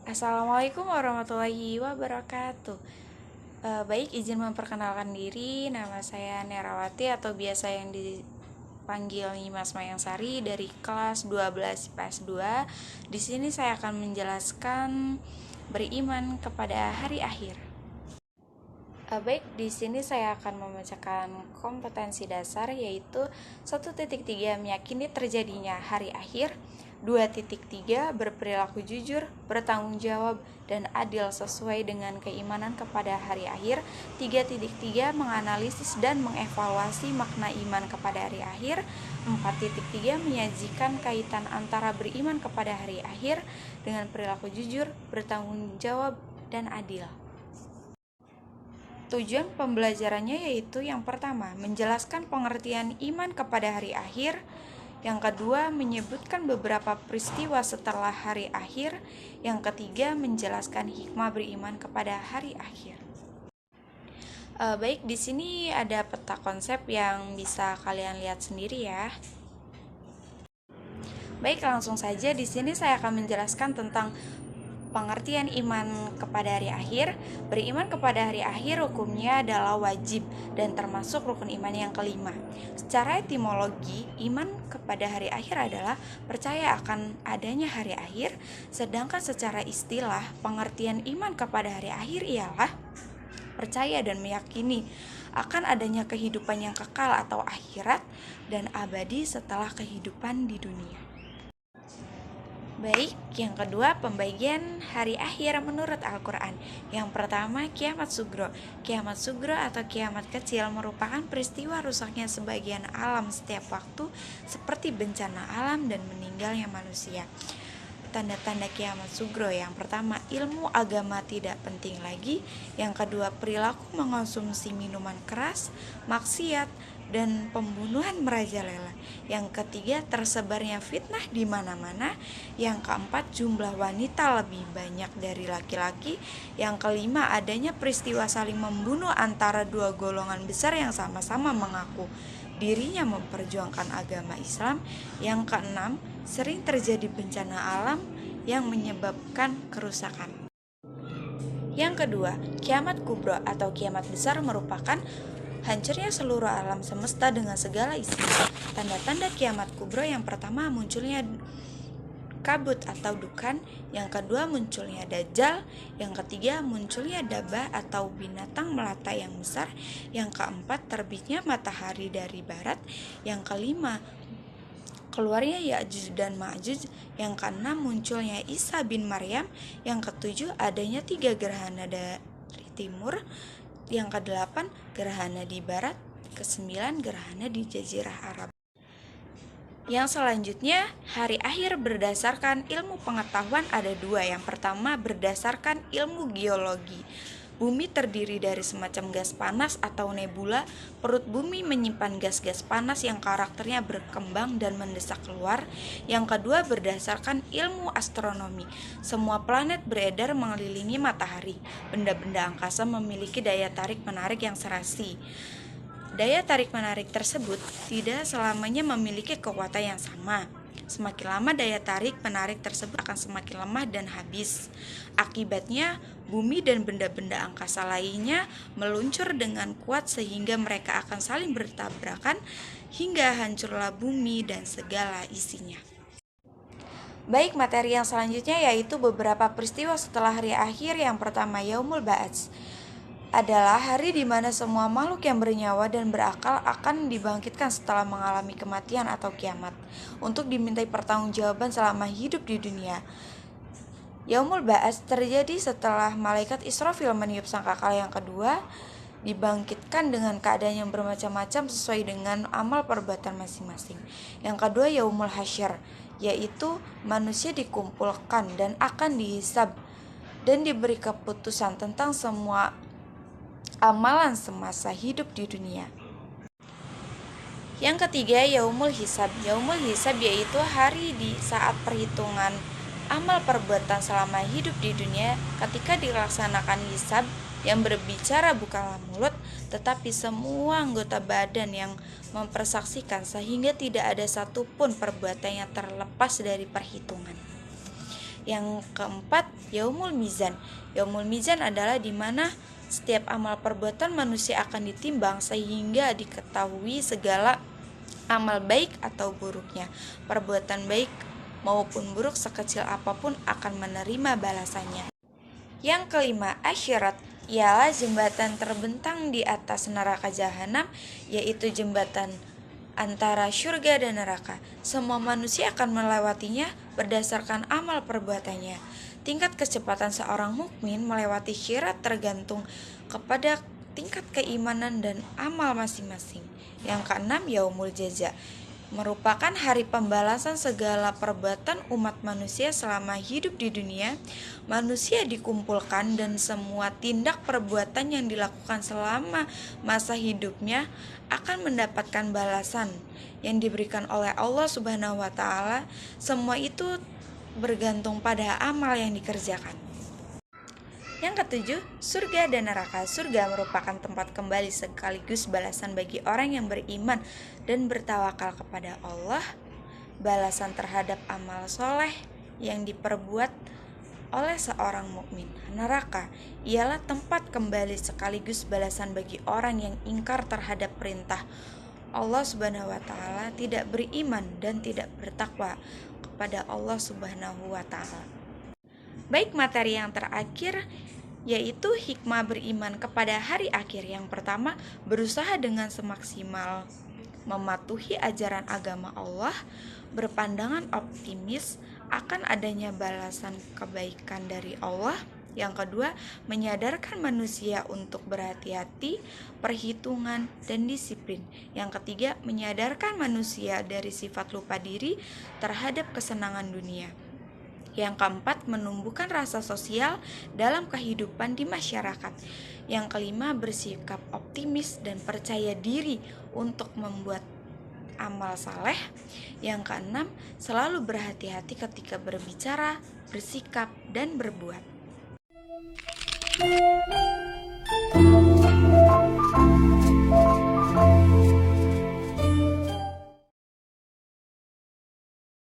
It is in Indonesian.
Assalamualaikum warahmatullahi wabarakatuh. Baik, izin memperkenalkan diri. Nama saya Nerawati atau biasa yang dipanggil Nyimas Mayangsari dari kelas 12 IPS 2. Di sini saya akan menjelaskan beriman kepada hari akhir. Baik, di sini saya akan membacakan kompetensi dasar, yaitu 1.3 meyakini terjadinya hari akhir, 2.3 berperilaku jujur, bertanggung jawab, dan adil sesuai dengan keimanan kepada hari akhir, 3.3 menganalisis dan mengevaluasi makna iman kepada hari akhir, 4.3 menyajikan kaitan antara beriman kepada hari akhir dengan perilaku jujur, bertanggung jawab, dan adil. Tujuan pembelajarannya yaitu yang pertama, menjelaskan pengertian iman kepada hari akhir. Yang kedua, menyebutkan beberapa peristiwa setelah hari akhir. Yang ketiga, menjelaskan hikmah beriman kepada hari akhir. Baik, di sini ada peta konsep yang bisa kalian lihat sendiri ya. Baik, langsung saja di sini saya akan menjelaskan tentang pengertian iman kepada hari akhir. Beriman kepada hari akhir hukumnya adalah wajib dan termasuk rukun iman yang kelima. Secara etimologi, iman kepada hari akhir adalah percaya akan adanya hari akhir, sedangkan secara istilah, pengertian iman kepada hari akhir ialah percaya dan meyakini akan adanya kehidupan yang kekal atau akhirat dan abadi setelah kehidupan di dunia. Baik, yang kedua pembagian hari akhir menurut Al-Quran. Yang pertama, kiamat sugro. Kiamat sugro atau kiamat kecil merupakan peristiwa rusaknya sebagian alam setiap waktu seperti bencana alam dan meninggalnya manusia. Tanda-tanda kiamat sugro: yang pertama, ilmu agama tidak penting lagi. Yang kedua, perilaku mengonsumsi minuman keras, maksiat, dan pembunuhan merajalela. Yang ketiga, tersebarnya fitnah di mana-mana. Yang keempat, jumlah wanita lebih banyak dari laki-laki. Yang kelima, adanya peristiwa saling membunuh antara dua golongan besar yang sama-sama mengaku dirinya memperjuangkan agama Islam. Yang keenam, sering terjadi bencana alam yang menyebabkan kerusakan. Yang kedua, kiamat kubro atau kiamat besar merupakan hancurnya seluruh alam semesta dengan segala isinya. Tanda-tanda kiamat kubro: yang pertama, munculnya kabut atau dukan. Yang kedua, munculnya dajjal. Yang ketiga, munculnya dabah atau binatang melata yang besar. Yang keempat, terbitnya matahari dari barat. Yang kelima, keluarnya Ya'juj dan Ma'juj. Yang keenam, munculnya Isa bin Maryam. Yang ketujuh, adanya 3 gerhana dari timur. Yang kedelapan, gerhana di barat. Kesembilan, gerhana di Jazirah Arab. Yang selanjutnya, hari akhir berdasarkan ilmu pengetahuan ada 2. Yang pertama, berdasarkan ilmu geologi. Bumi terdiri dari semacam gas panas atau nebula. Perut bumi menyimpan gas-gas panas yang karakternya berkembang dan mendesak keluar. Yang kedua, berdasarkan ilmu astronomi. Semua planet beredar mengelilingi matahari. Benda-benda angkasa memiliki daya tarik-menarik yang serasi. Daya tarik-menarik tersebut tidak selamanya memiliki kekuatan yang sama. Semakin lama daya tarik-menarik tersebut akan semakin lemah dan habis. Akibatnya, bumi dan benda-benda angkasa lainnya meluncur dengan kuat sehingga mereka akan saling bertabrakan hingga hancurlah bumi dan segala isinya. Baik, materi yang selanjutnya yaitu beberapa peristiwa setelah hari akhir. Yang pertama, Yaumul Ba'ats adalah hari di mana semua makhluk yang bernyawa dan berakal akan dibangkitkan setelah mengalami kematian atau kiamat untuk dimintai pertanggungjawaban selama hidup di dunia. Yaumul Ba'ats terjadi setelah malaikat Israfil meniup sangkakala yang kedua, dibangkitkan dengan keadaan yang bermacam-macam sesuai dengan amal perbuatan masing-masing. Yang kedua, Yaumul Hasyr, yaitu manusia dikumpulkan dan akan dihisab dan diberi keputusan tentang semua amalan semasa hidup di dunia. Yang ketiga, yaumul hisab. Yaumul hisab yaitu hari di saat perhitungan amal perbuatan selama hidup di dunia ketika dilaksanakan hisab yang berbicara bukanlah mulut tetapi semua anggota badan yang mempersaksikan sehingga tidak ada satupun perbuatan yang terlepas dari perhitungan. Yang keempat, yaumul mizan. Yaumul mizan adalah di mana setiap amal perbuatan manusia akan ditimbang sehingga diketahui segala amal baik atau buruknya. Perbuatan baik maupun buruk sekecil apapun akan menerima balasannya. Yang kelima, asyirat, ialah jembatan terbentang di atas neraka jahanam, yaitu jembatan antara surga dan neraka. Semua manusia akan melewatinya berdasarkan amal perbuatannya. Tingkat kecepatan seorang mukmin melewati syirat tergantung kepada tingkat keimanan dan amal masing-masing. Yang keenam, yaumul jaza, merupakan hari pembalasan segala perbuatan umat manusia selama hidup di dunia. Manusia dikumpulkan dan semua tindak perbuatan yang dilakukan selama masa hidupnya akan mendapatkan balasan yang diberikan oleh Allah Subhanahu wa taala. Semua itu bergantung pada amal yang dikerjakan. Yang ketujuh, surga dan neraka. Surga merupakan tempat kembali sekaligus balasan bagi orang yang beriman dan bertawakal kepada Allah, balasan terhadap amal soleh yang diperbuat oleh seorang mukmin. Neraka ialah tempat kembali sekaligus balasan bagi orang yang ingkar terhadap perintah Allah Subhanahu wa taala, tidak beriman dan tidak bertakwa kepada Allah Subhanahu wa taala. Baik, materi yang terakhir yaitu hikmah beriman kepada hari akhir. Yang pertama, berusaha dengan semaksimal mematuhi ajaran agama Allah, berpandangan optimis akan adanya balasan kebaikan dari Allah. Yang kedua, menyadarkan manusia untuk berhati-hati, perhitungan, dan disiplin. Yang ketiga, menyadarkan manusia dari sifat lupa diri terhadap kesenangan dunia. Yang keempat, menumbuhkan rasa sosial dalam kehidupan di masyarakat. Yang kelima, bersikap optimis dan percaya diri untuk membuat amal saleh. Yang keenam, selalu berhati-hati ketika berbicara, bersikap, dan berbuat.